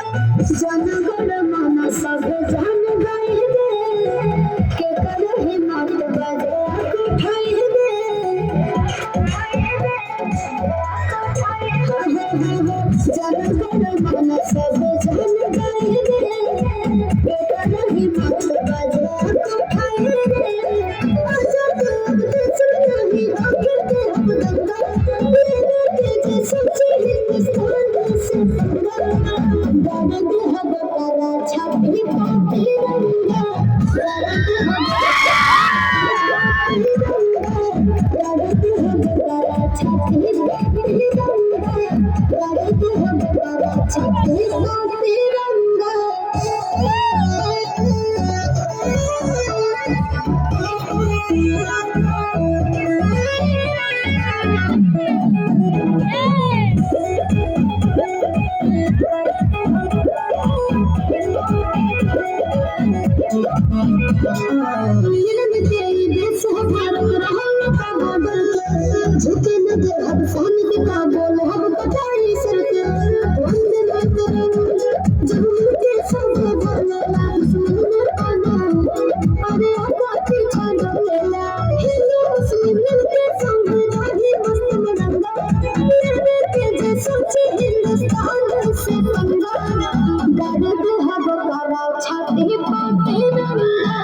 जनगण मन सब जान गए के कर हिम्मत बजे उठाई जनगण मन सब जान गए के कर हिम्मत बजे उठाई आजाद अब सुना ही आखिर अब दंगा लेने के सच्ची हिंदुस्तान से दर्द हब करा छपी पाती रंगा दर्द हब करा छपी पाती रंगा दर्द हब करा छपी पाती रंगा झुके न दे अब सन का बोल हम पटाई सर के वंदे मातरम जब मुझे सब बोलला दुश्मन ने पाना अरे आका पीछा डोला हिंदू मुस्लिम मिलके संग राही मस्त मनंगा लेने के जे सच्ची हिंदुस्तान से पंगा दर्द हब करा छाती पाते रंगा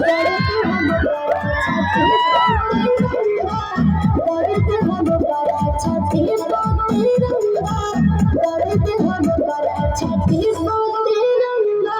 दर्द हब करा छाती पाते रंगा दर्द हब करा छाती पाते रंगा दर्द हब करा छाती पाते रंगा